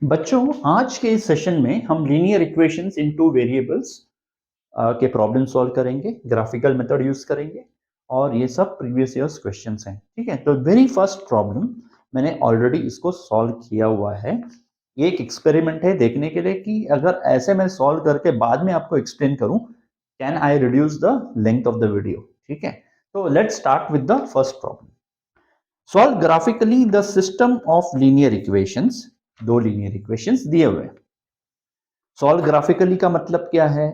बच्चों, आज के इस सेशन में हम लीनियर इक्वेशंस इन टू वेरिएबल्स के प्रॉब्लम सॉल्व करेंगे, ग्राफिकल मेथड यूज करेंगे और ये सब प्रीवियस ईयर्स क्वेश्चंस हैं। ठीक है, तो वेरी फर्स्ट प्रॉब्लम मैंने ऑलरेडी इसको सॉल्व किया हुआ है। ये एक एक्सपेरिमेंट है देखने के लिए कि अगर ऐसे मैं सॉल्व करके बाद में आपको एक्सप्लेन करूं, can I reduce the length of the video. ठीक है, तो let's start with the first problem. Solve graphically the system of linear equations. दो लीनियर इक्वेशंस दिए हुए। सॉल्व ग्राफिकली का मतलब क्या है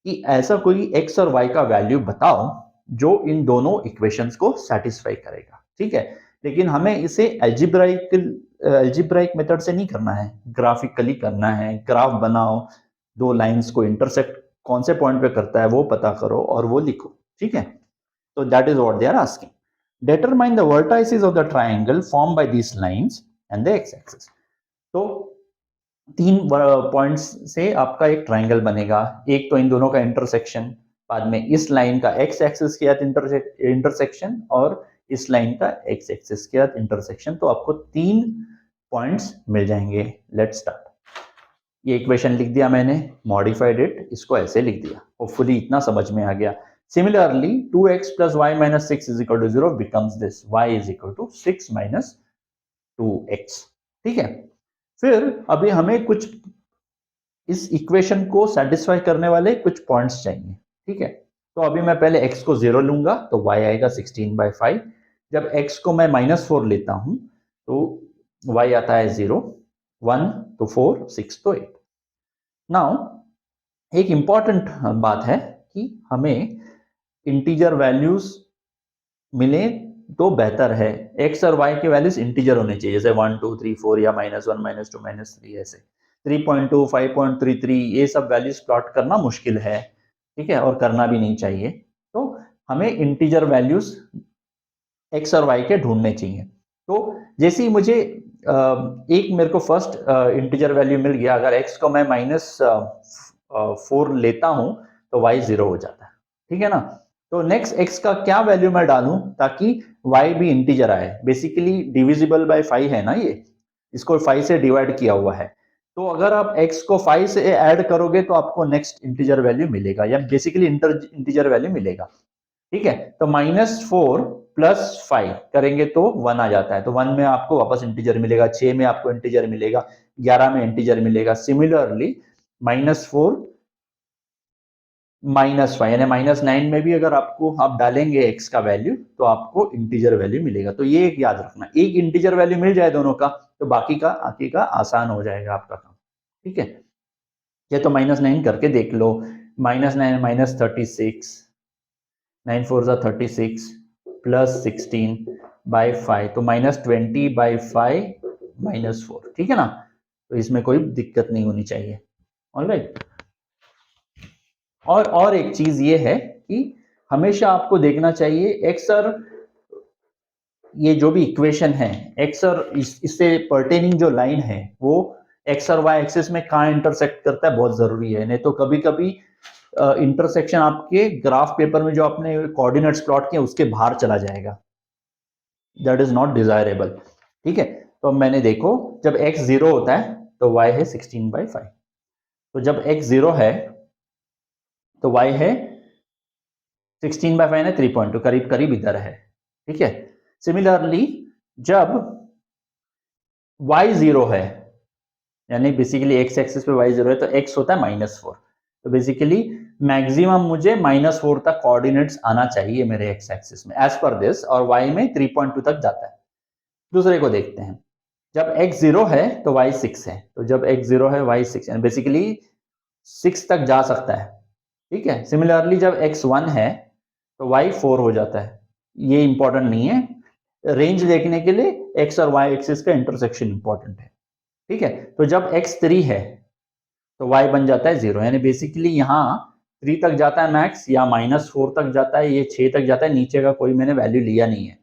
कि ऐसा कोई x और y का वैल्यू बताओ जो इन दोनों इक्वेशंस को सेटिस्फाई करेगा। ठीक है, लेकिन हमें इसे एल्जिब्राइक मेथड से नहीं करना है, ग्राफिकली करना है। ग्राफ बनाओ, दो लाइंस को इंटरसेक्ट कौन से पॉइंट पे करता है वो पता करो और वो लिखो। ठीक है, तो that is what they are asking. Determine the vertices of the triangle form by these lines and the X axis. तो तीन पॉइंट्स से आपका एक ट्राइंगल बनेगा। एक तो इन दोनों का इंटरसेक्शन, बाद में इस लाइन का एक्स एक्सिस के साथ इंटरसेक्शन और इस लाइन का एक्स एक्सिस के साथ इंटरसेक्शन। तो आपको तीन पॉइंट्स मिल जाएंगे। Let's start. ये इक्वेशन लिख दिया मैंने, मॉडिफाइड इट, इसको ऐसे लिख दिया। होपफुली इतना समझ में आ गया। Similarly 2x plus y minus 6 is equal to 0 becomes this, y is equal to 6 minus 2x। ठीक है, फिर अभी हमें कुछ इस इक्वेशन को सेटिस्फाई करने वाले कुछ पॉइंट्स चाहिए। ठीक है, तो अभी मैं पहले x को 0 लूंगा तो y आएगा 16/5। जब x को मैं -4 लेता हूं तो y आता है 0, 1 तो 4, 6 तो 8। नाउ एक इंपॉर्टेंट बात है कि हमें इंटीजर वैल्यूज मिले तो बेहतर है। x और y के वैल्यूज इंटीजर होने चाहिए, जैसे 1 2 3 4 या -1 -2 -3, ऐसे 3.2 5.33 ये सब वैल्यूज प्लॉट करना मुश्किल है। ठीक है, और करना भी नहीं चाहिए। तो हमें इंटीजर वैल्यूज x और y के ढूंढने चाहिए। तो जैसे ही मुझे एक मेरे को फर्स्ट इंटीजर वैल्यू मिल गया, अगर x को मैं -4 लेता हूं तो y 0 हो जाता है। ठीक है ना, तो नेक्स्ट x का क्या वैल्यू मैं डालूं ताकि y भी इंटीजर आए। बेसिकली डिविजिबल बाय 5 है ना, ये इसको 5 से डिवाइड किया हुआ है। तो अगर आप x को 5 से ऐड करोगे तो आपको नेक्स्ट इंटीजर वैल्यू मिलेगा, या बेसिकली इंटीजर वैल्यू मिलेगा। ठीक है, तो -4 + 5 करेंगे तो 1 आ जाता है। तो 1 में आपको वापस इंटीजर मिलेगा, 6 में आपको इंटीजर मिलेगा, 11 में इंटीजर मिलेगा। सिमिलरली -4 -5 यानी -9 में भी अगर आप डालेंगे x का वैल्यू तो आपको इंटीजर वैल्यू मिलेगा। तो ये एक याद रखना, एक इंटीजर वैल्यू मिल जाए दोनों का तो बाकी का आसान हो जाएगा आपका काम। ठीक है, ये तो -9 करके देख लो। -9 -36, 9 4 जा 36 प्लस 16/5 तो -20/5 -4। ठीक है ना, तो इसमें कोई दिक्कत नहीं होनी चाहिए। ऑलराइट, और एक चीज ये है कि हमेशा आपको देखना चाहिए एक्स और ये जो भी इक्वेशन है, एक्स और इससे पर्टेनिंग जो लाइन है वो एक्स और वाई एक्सिस में कहाँ इंटरसेक्ट करता है, बहुत जरूरी है। नहीं तो कभी कभी इंटरसेक्शन आपके ग्राफ पेपर में जो आपने कोऑर्डिनेट्स प्लॉट किए उसके बाहर चला जाएगा। That is not desirable. ठीक है, तो मैंने देखो जब x 0 होता है तो y है 16/5। तो जब x 0 है तो y है 16/5 है 3.2, करीब करीब इधर है। ठीक है, सिमिलरली जब y 0 है यानी बेसिकली x एक्सिस पे y 0 है तो x होता है -4। तो बेसिकली मैक्सिमम मुझे -4 तक कोऑर्डिनेट्स आना चाहिए मेरे x एक्सिस में एज पर दिस, और y में 3.2 तक जाता है। दूसरे को देखते हैं, जब x 0 है तो y 6 है। तो जब x 0 है y 6 है, बेसिकली 6 तक जा सकता है। ठीक है, सिमिलरली जब x 1 है तो y 4 हो जाता है। ये इंपॉर्टेंट नहीं है, रेंज देखने के लिए x और y एक्सिस का इंटरसेक्शन इंपॉर्टेंट है। ठीक है, तो जब x 3 है तो y बन जाता है 0, यानी बेसिकली यहाँ 3 तक जाता है मैक्स, या -4 तक जाता है, ये 6 तक जाता है, नीचे का कोई मैंने वैल्यू लिया नहीं है।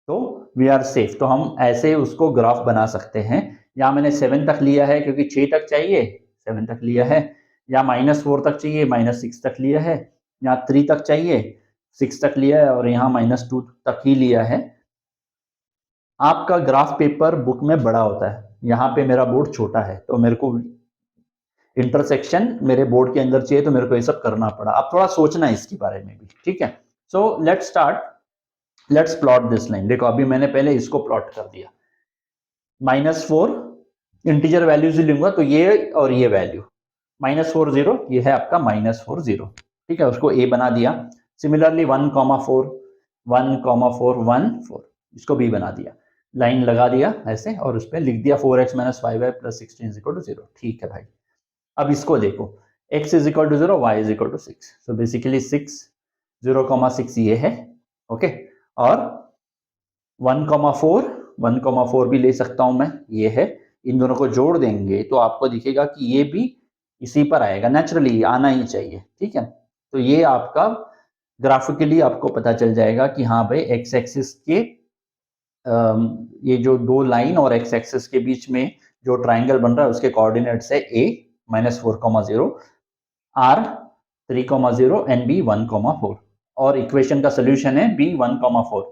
तो वी आर सेफ। तो हम ऐसे उसको ग्राफ बना सकते हैं। या मैंने 7 तक लिया है क्योंकि 6 तक चाहिए, 7 तक लिया है। या -4 तक चाहिए, -6 तक लिया है। या 3 तक चाहिए, 6 तक लिया है, और यहाँ -2 तक ही लिया है। आपका ग्राफ पेपर बुक में बड़ा होता है, यहाँ पे मेरा बोर्ड छोटा है तो मेरे को इंटरसेक्शन मेरे बोर्ड के अंदर चाहिए, तो मेरे को ये सब करना पड़ा। अब थोड़ा सोचना है इसके बारे में भी, ठीक है। So let's start, let's plot this line. देखो अभी मैंने पहले इसको प्लॉट कर दिया, -4 इंटीजर वैल्यूज ही लूंगा तो ये और ये वैल्यू -4 0, ये है आपका -4 0, ठीक है, उसको ए बना दिया। सिमिलरली 1,4 1,4 1 4, इसको बी बना दिया, लाइन लगा दिया ऐसे और उस पर लिख दिया 4x - 5y + 16 = 0। ठीक है भाई, अब इसको देखो, x = 0, y = 6, सो बेसिकली 6 0,6 ये है, ओके। और 1,4 भी ले सकता हूं मैं, ये है। इन दोनों को जोड़ देंगे तो आपको दिखेगा कि ये भी इसी पर आएगा, नेचुरली आना ही चाहिए, ठीक है। तो ये आपका ग्राफिकली आपको पता चल जाएगा कि हाँ भाई एक्स एक्सिस के ये जो दो लाइन और एक्स एक्सिस के बीच में जो ट्राइंगल बन रहा है उसके कोऑर्डिनेट्स है a -4,0, r 3,0 एंड b 1,4, और इक्वेशन का सोल्यूशन है b 1,4।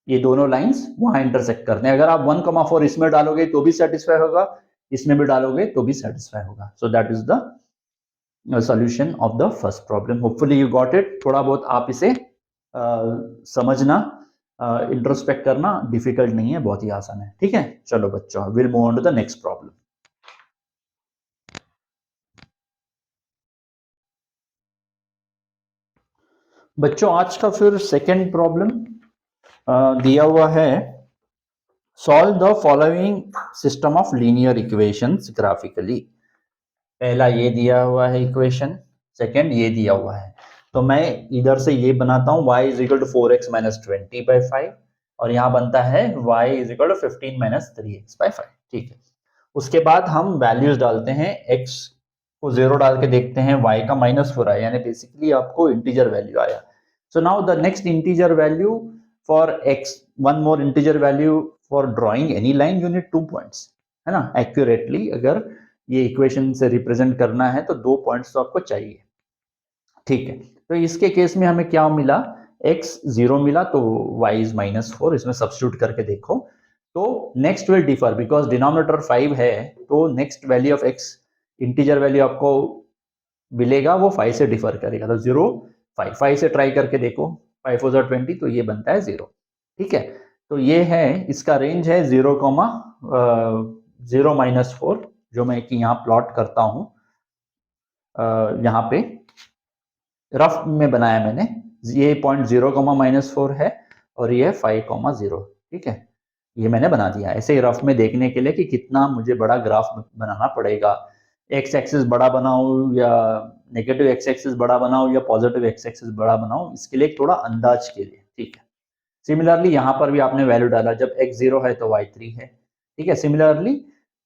ये दोनों लाइंस वहां इंटरसेक्ट करते हैं। अगर आप 1,4 इसमें डालोगे तो भी सेटिस्फाई होगा, इसमें भी डालोगे तो भी सेटिस्फाई होगा। So that is the solution of the first problem. Hopefully you got it. थोड़ा बहुत आप इसे समझना, इंट्रोस्पेक्ट करना डिफिकल्ट नहीं है, बहुत ही आसान है, ठीक है। चलो बच्चों, we'll move on to the next problem. बच्चों आज का फिर सेकेंड प्रॉब्लम दिया हुआ है, solve the following system of linear equations graphically. पहला ये दिया हुआ है इक्वेशन, सेकंड ये दिया हुआ है। तो मैं इधर से ये बनाता हूँ y = 4x - 20/5, और यहाँ बनता है y = 15 - 3x/5, ठीक है। उसके बाद हम वैल्यूज डालते हैं, x को 0 डाल के देखते हैं, y का -4 आया, यानी बेसिकली आपको इंटीजर वैल्यू आया। So now the next integer value for x, one more integer value for drawing any line, you need 2 points, है ना। एक्यूरेटली अगर ये इक्वेशन से रिप्रेजेंट करना है तो 2 पॉइंट्स तो आपको चाहिए, ठीक है। तो इसके केस में हमें क्या मिला, x 0 मिला तो y is -4, इसमें सब्स्टिट्यूट करके देखो तो next will differ because denominator 5 है, तो next value of x integer value आपको मिलेगा वो 5 से डिफर करेगा, तो 0 5 5 से ट्राई करके देखो, 5 4 20, तो ये बनता है 0, ठीक है। तो ये है, इसका रेंज है 0, 0 -4, जो मैं कि यहाँ प्लॉट करता हूँ, यहाँ पे रफ में बनाया मैंने। ये पॉइंट 0, -4 है और ये 5, 0, ठीक है। ये मैंने बना दिया ऐसे ही रफ में देखने के लिए कि कितना मुझे बड़ा ग्राफ बनाना पड़ेगा, एक्स एक्सिस बड़ा बनाऊं या नेगेटिव एक्स एक्सिस बड़ा बनाऊं या पॉजिटिव एक्स एक्सिस बड़ा बनाऊं, इसके लिए थोड़ा अंदाज के लिए, ठीक है। सिमिलरली यहाँ पर भी आपने वैल्यू डाला, जब x 0 है तो y 3 है, ठीक है। सिमिलरली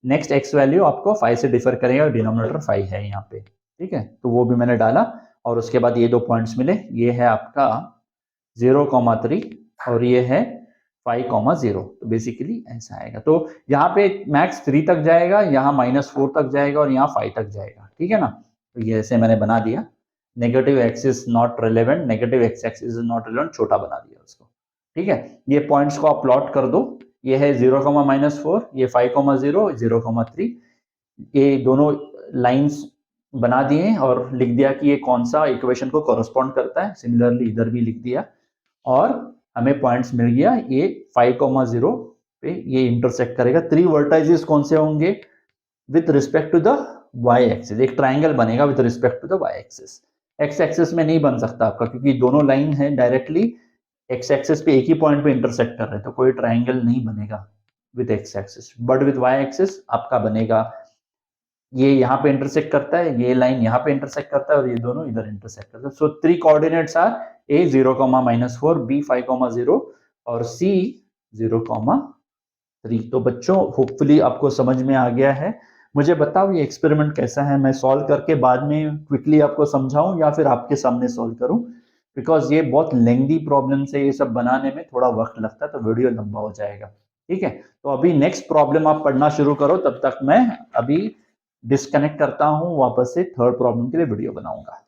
नेक्स्ट x वैल्यू आपको 5 से डिफर करेगा, डिनोमिनेटर 5 है यहाँ पे, ठीक है। तो वो भी मैंने डाला और उसके बाद ये दो पॉइंट्स मिले, ये है आपका 0,3 और ये है 5,0, तो बेसिकली ऐसा आएगा। तो यहाँ पे मैक्स 3 तक जाएगा, यहाँ -4 तक जाएगा और यहाँ 5 तक जाएगा, ठीक है ना। तो ये ऐसे मैंने बना दिया, negative axis not relevant, negative x axis is not relevant, छोटा बना दिया उसको, ठीक है। ये पॉइंट्स को आप प्लॉट कर दो, ये है 0, -4, ये 5,0, 0,3, ये दोनों लाइंस बना दिए और लिख दिया कि ये कौन सा इक्वेशन को कॉरेस्पॉन्ड करता है। सिमिलरली इधर भी लिख दिया और हमें पॉइंट्स मिल गया, ये 5,0 पे ये इंटरसेक्ट करेगा। 3 वर्टाइजेस कौन से होंगे, with respect to the Y axis, एक ट्राइंगल बनेगा with respect to the Y axis. X axis में नहीं बन सकता आपका, क्योंकि दोनों लाइन है डायरेक्टली एक्स एक्सिस पे एक ही पॉइंट पे इंटरसेक्ट कर रहे हैं, तो कोई ट्राइंगल नहीं बनेगा with X axis, but with Y axis आपका बनेगा। ये यहाँ पे इंटरसेक्ट करता है, ये लाइन यहाँ पे इंटरसेक्ट करता है और ये दोनों इधर इंटरसेक्ट करता है। सो 3 कोऑर्डिनेट्स आर a 0, -4, b 5,0 और c 0,3। तो बच्चों होपफुली आपको समझ में आ गया है। मुझे बताओ ये एक्सपेरिमेंट कैसा है, मैं सॉल्व करके बाद में क्विकली आपको समझाऊं या फिर आपके सामने सॉल्व करूं, बिकॉज ये बहुत लेंदी प्रॉब्लम है, ये सब बनाने में थोड़ा वक्त लगता है तो वीडियो लंबा हो जाएगा, ठीक है। तो अभी नेक्स्ट प्रॉब्लम आप पढ़ना शुरू करो, तब तक मैं अभी डिस्कनेक्ट करता हूं, वापस से थर्ड प्रॉब्लम के लिए वीडियो बनाऊंगा।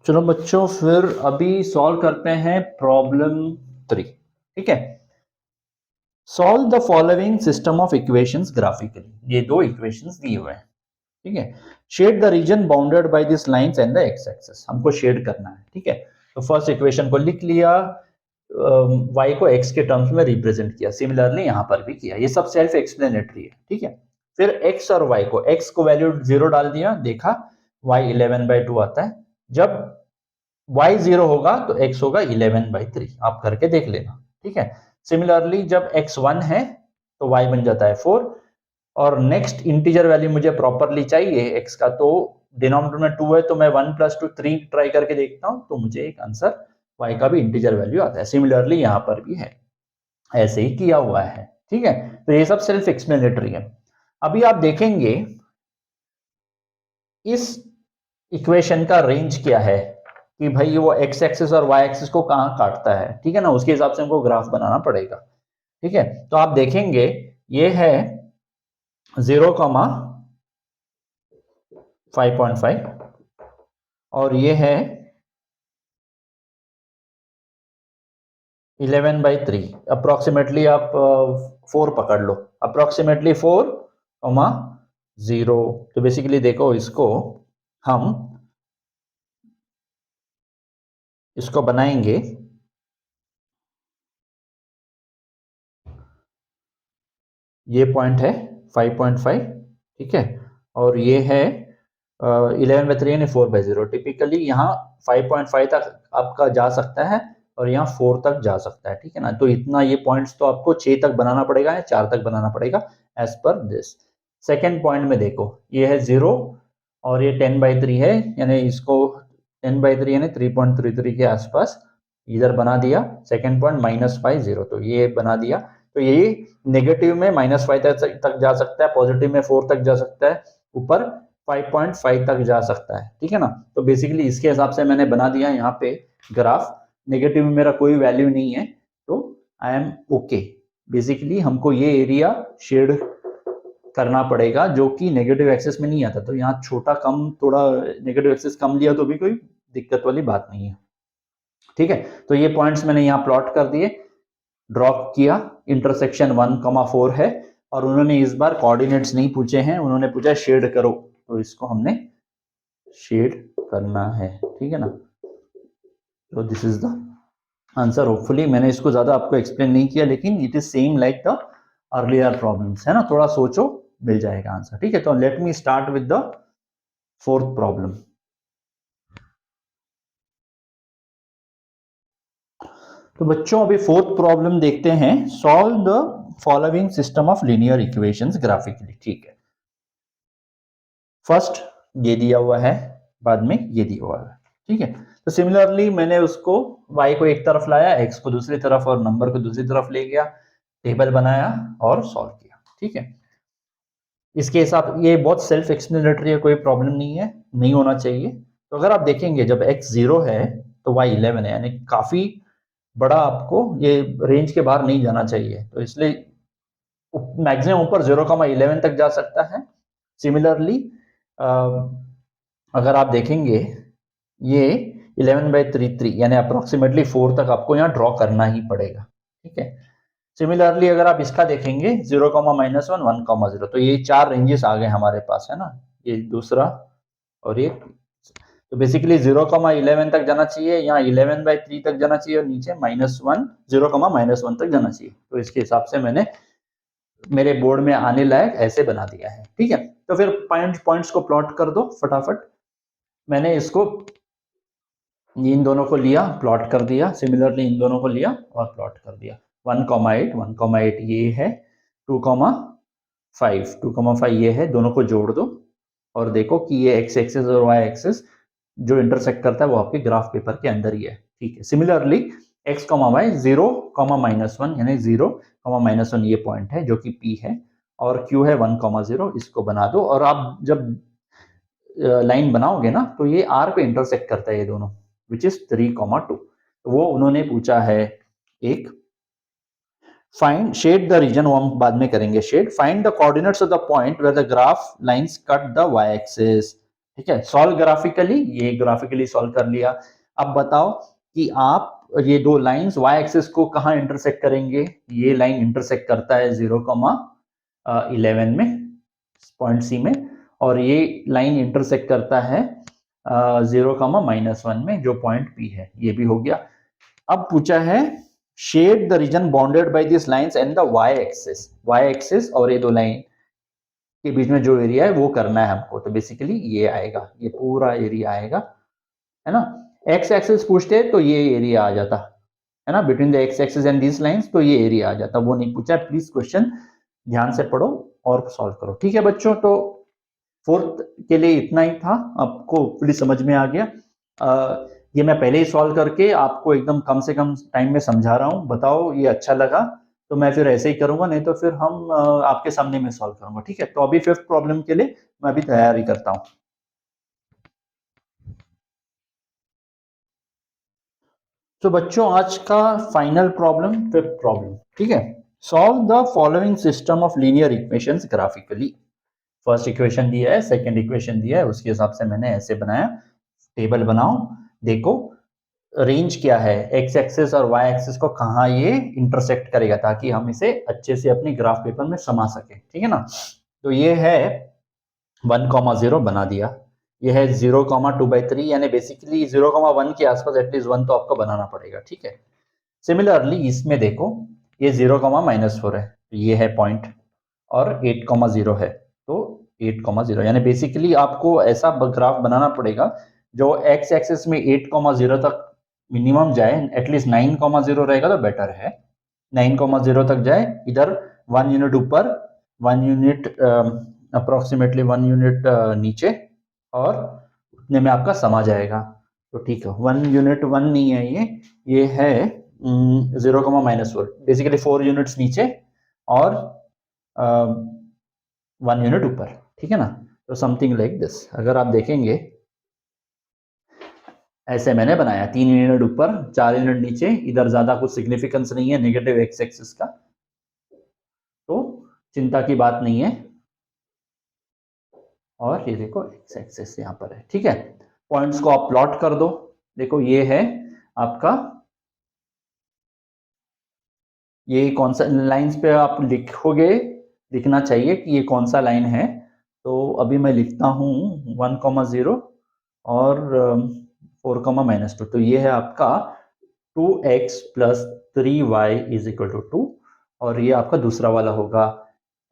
चलो बच्चों फिर अभी सॉल्व करते हैं प्रॉब्लम 3। ठीक है, solve the following system of equations graphically, ये दो इक्वेशंस दिए हुए हैं। ठीक है, shade the region bounded by this lines and the X axis, हमको शेड करना है। ठीक है, तो फर्स्ट इक्वेशन को लिख लिया, y को x के टर्म्स में रिप्रेजेंट किया, सिमिलरली यहां पर भी किया, ये सब सेल्फ एक्सप्लेनेटरी है। ठीक है, फिर x और y को, x को वैल्यू 0 डाल दिया, देखा y 11/2 आता है, जब y 0 होगा तो x होगा 11/3, आप करके देख लेना। ठीक है, सिमिलरली जब x 1 है तो y बन जाता है 4, और नेक्स्ट इंटीजर वैल्यू मुझे प्रॉपरली चाहिए x का, तो डिनोमिनेटर में 2 है तो मैं 1 + 2 3 ट्राई करके देखता हूं, तो मुझे एक आंसर y का भी इंटीजर वैल्यू आता है। सिमिलरली यहां पर भी है, ऐसे ही किया हुआ है। ठीक है, तो ये सब सेल्फ एक्सप्लेनेटरी है। अभी आप देखेंगे इस इक्वेशन का रेंज क्या है, कि भाई वो x एक्सिस और y एक्सिस को कहां काटता है। ठीक है ना, उसके हिसाब से हमको ग्राफ बनाना पड़ेगा। ठीक है, तो आप देखेंगे ये है 0,5.5 और ये है 11/3, अप्रोक्सीमेटली आप 4 पकड़ लो, अप्रोक्सीमेटली 4,0। तो बेसिकली देखो, इसको बनाएंगे, ये पॉइंट है 5.5। ठीक है, और ये है 11/3 यानी 4/0। टिपिकली यहाँ 5.5 तक आपका जा सकता है और यहाँ 4 तक जा सकता है। ठीक है ना, तो इतना ये पॉइंट्स तो आपको 6 तक बनाना पड़ेगा या 4 तक बनाना पड़ेगा as per this. Second point में देखो, ये है 0 और ये 10/3 है, यानी इसको 10/3 यानी 3.33 के आसपास इधर बना दिया। सेकेंड पॉइंट -5 0, तो ये बना दिया। तो ये नेगेटिव में -5 तक जा सकता है, पॉजिटिव में 4 तक जा सकता है, ऊपर 5.5 तक जा सकता है। ठीक है ना, तो बेसिकली इसके हिसाब से मैंने बना दिया यहाँ पे ग्राफ। नेगेटिव में मेरा कोई वैल्यू नहीं है, तो आई एम ओके। बेसिकली हमको ये एरिया शेड करना पड़ेगा जो कि नेगेटिव एक्सेस में नहीं आता, तो यहाँ छोटा कम, थोड़ा नेगेटिव एक्सेस कम लिया तो भी कोई दिक्कत वाली बात नहीं है। ठीक है, तो ये पॉइंट्स मैंने यहाँ प्लॉट कर दिए, ड्रॉ किया। इंटरसेक्शन 1,4 है और उन्होंने इस बार कोऑर्डिनेट्स नहीं पूछे हैं, उन्होंने पूछा शेड करो, तो इसको हमने शेड करना है। ठीक है ना, तो this is the answer. Hopefully मैंने इसको ज्यादा आपको एक्सप्लेन नहीं किया, लेकिन it is same like the earlier problems, है ना, थोड़ा सोचो मिल जाएगा आंसर। ठीक है, तो let me start with the fourth problem. तो बच्चों अभी फोर्थ प्रॉब्लम देखते हैं, solve the following system of linear equations graphically. ठीक है, फर्स्ट ये दिया हुआ है, बाद में ये दिया हुआ है। ठीक है, तो सिमिलरली मैंने उसको y को एक तरफ लाया, x को दूसरी तरफ और नंबर को दूसरी तरफ ले गया, टेबल बनाया और सॉल्व किया। ठीक है, इसके हिसाब, ये बहुत सेल्फ एक्सप्लेनेटरी है, कोई प्रॉब्लम नहीं है, नहीं होना चाहिए। तो अगर आप देखेंगे जब x 0 है तो y 11 है, यानी काफी बड़ा, आपको ये रेंज के बाहर नहीं जाना चाहिए, तो इसलिए मैक्सिमम ऊपर 0,11 तक जा सकता है। सिमिलरली अगर आप देखेंगे ये 11/33 यानी अप्रोक्सीमेटली 4 तक आपको यहाँ ड्रॉ करना ही पड़ेगा। ठीक है, सिमिलरली अगर आप इसका देखेंगे 0, -1, 1, 0, तो ये 4 रेंजेस आ गए हमारे पास, है ना, ये दूसरा और ये। तो बेसिकली 0,11 तक जाना चाहिए, यहाँ 11/3 तक जाना चाहिए और नीचे -1, 0, -1 तक जाना चाहिए। तो इसके हिसाब से मैंने मेरे बोर्ड में आने लायक ऐसे बना दिया है। ठीक है, तो फिर पॉइंट्स को प्लॉट कर दो फटाफट। मैंने इसको इन दोनों को लिया, प्लॉट कर दिया, सिमिलरली इन दोनों को लिया और प्लॉट कर दिया। 1,8, 1,8 ये है, 2,5, 2,5 ये है, दोनों को जोड़ दो और देखो कि ये x एक्सिस और y एक्सिस जो इंटरसेक्ट करता है वो आपके ग्राफ पेपर के अंदर ही है। ठीक है, सिमिलरली x, y 0, -1 यानी 0, -1 ये पॉइंट है जो कि P है, और Q है 1,0, इसको बना दो। और आप जब लाइन बनाओगे ना तो ये R पे इंटरसेक्ट करता है ये दोनों, विच इज 3,2। वो उन्होंने पूछा है एक, फाइंड शेड द रीजन, वो हम बाद में करेंगे shade. Find the coordinates of the point where the graph lines cut the y axis. ठीक है, सॉल्व ग्राफिकली, ये ग्राफिकली सॉल्व कर लिया। अब बताओ कि आप ये दो लाइंस y एक्सिस को कहाँ इंटरसेक्ट करेंगे, ये लाइन इंटरसेक्ट करता है 0,11 में पॉइंट सी में, और ये लाइन इंटरसेक्ट करता है 0,-1 में जो पॉइंट P है। ये भी हो गया। अब पूछा है shade the region bounded by this lines and the y axis और ये दो लाइन के बीच में जो एरिया है वो करना है हमको। तो बेसिकली ये आएगा, ये पूरा एरिया आएगा, है ना। x एक्सिस पूछते तो ये एरिया आ जाता, है ना, between the x axis and this lines, तो ये एरिया आ जाता। वो नहीं पूछा। प्लीज क्वेश्चन ध्यान से पढ़ो और सॉल्व करो, ठीक है बच्चों। तो फोर्थ के लिए इतना ही था, आपको प्लीज समझ में आ गया। ये मैं पहले ही सॉल्व करके आपको एकदम कम से कम टाइम में समझा रहा हूँ। बताओ ये अच्छा लगा तो मैं फिर ऐसे ही करूंगा, नहीं तो फिर हम आपके सामने में सॉल्व करूंगा, ठीक है। तो अभी फिफ्थ प्रॉब्लम के लिए मैं अभी तैयारी करता हूँ। तो बच्चों आज का फाइनल प्रॉब्लम, फिफ्थ प्रॉब्लम, ठीक है। Solve the following system of linear equations graphically. First equation दिया है, सेकंड इक्वेशन दिया है, उसके हिसाब से मैंने ऐसे बनाया। टेबल बनाओ, देखो रेंज क्या है, एक्स एक्सिस और वाई एक्सिस को कहाँ ये इंटरसेक्ट करेगा, ताकि हम इसे अच्छे से अपने ग्राफ पेपर में समा सके, ठीक है ना। तो ये है 1,0 बना दिया, ये है 0,2/3, यानी बेसिकली 0,1 के आसपास एटलीस्ट 1 तो आपको बनाना पड़ेगा, ठीक है। सिमिलरली इसमें देखो ये 0,-4 है, ये है पॉइंट, और 8,0 है, तो 8,0 यानी बेसिकली आपको ऐसा ग्राफ बनाना पड़ेगा जो एक्स एक्सिस में 8,0 तक मिनिमम जाए, एटलीस्ट 9,0 रहेगा तो बेटर है, 9,0 तक जाए, इधर 1 यूनिट ऊपर, 1 यूनिट अप्रोक्सीमेटली 1 यूनिट नीचे, और उतने में आपका समा जाएगा। तो ठीक है, 1 यूनिट 1 नहीं है, ये है 0,-4, बेसिकली 4 यूनिट्स नीचे और 1 यूनिट ऊपर, ठीक है ना। तो समथिंग लाइक दिस अगर आप देखेंगे, ऐसे मैंने बनाया 3 यूनिट ऊपर 4 यूनिट नीचे, इधर ज्यादा कुछ सिग्निफिकेंस नहीं है नेगेटिव एक्स एक्सिस का, तो चिंता की बात नहीं है। और ये देखो एक्स एक्सिस यहाँ पर है, ठीक है। पॉइंट्स को आप प्लॉट कर दो, देखो ये है आपका, ये कौन सा लाइंस पे आप लिखोगे, लिखना चाहिए कि ये कौन सा लाइन है। तो अभी मैं लिखता हूँ 1,0 और 4,-2, तो ये है आपका 2x + 3y = 2, और ये आपका दूसरा वाला होगा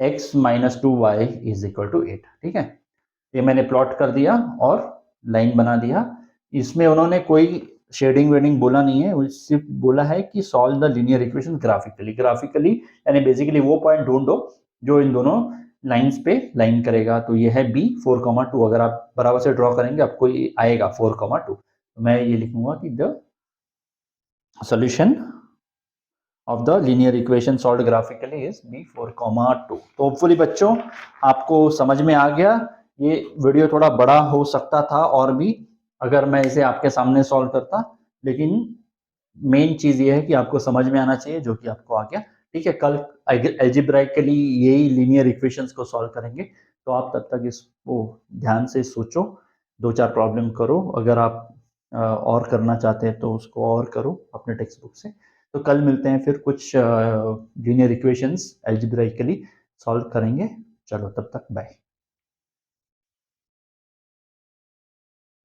x - 2y = 8, ठीक है। ये मैंने प्लॉट कर दिया और लाइन बना दिया। इसमें उन्होंने कोई शेडिंग वेडिंग बोला नहीं है, सिर्फ बोला है कि solve the linear equation graphically यानी बेसिकली वो पॉइंट ढूंढो जो इन दोनों लाइंस पे लाइन करेगा। तो ये है b 4,2, अगर आप बराबर से ड्रॉ करेंगे आपको ये आएगा 4,2। तो मैं ये लिखूंगा कि the solution of the linear equation solved graphically is b 4,2। तो होपफुली बच्चों आपको समझ में आ गया। ये वीडियो थोड़ा बड़ा हो सकता था और भी अगर मैं इसे आपके सामने सॉल्व करता, लेकिन मेन चीज ये है कि आपको समझ में आना चाहिए, जो कि आपको आ गया, ठीक है। कल अलजेब्राइकली यही लीनियर इक्वेशंस को सॉल्व करेंगे, तो आप तब तक इसको ध्यान से सोचो, 2-4 प्रॉब्लम करो, अगर आप और करना चाहते हैं तो उसको और करो अपने टेक्स्ट बुक से। तो कल मिलते हैं, फिर कुछ लीनियर इक्वेशंस अलजेब्राइकली सॉल्व करेंगे। चलो तब तक बाय।